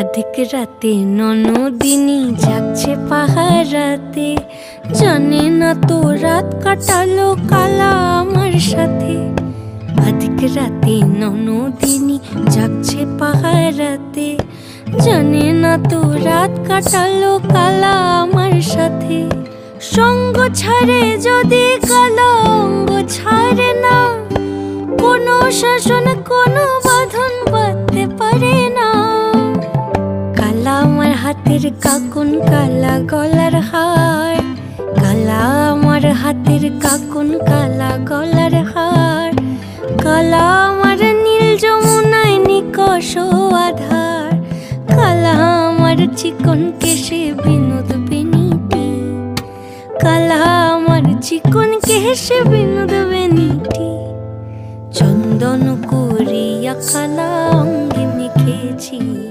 अधिक राते ননদিনী জাগছে পাহারাতে, জানে না তো রাত কাটালো কালা আমার সাথে। अधिक রাতে ননদিনী জাগছে পাহারাতে, জানে না তো রাত কাটালো কালা আমার সাথে। সঙ্গ ছাড়ে যদি কালা অঙ্গ ছাড়ে না, কোনো শাসন কোনো বাঁধন বাঁধতে পারে না। কালা আমার হাতের কাকুন কালা গলার হার, কালা আমার হাতের কাকুন কালা গলার হার। কালা আমার নীল যমুনায় নিকষ আধার, কালা আমার চিকন কেশে বিনোদ বেনিটি, কালা আমার চিকন কেশে বিনোদ বেনিটি। চন্দন করিয়া কালা অঙ্গে মেখেছি।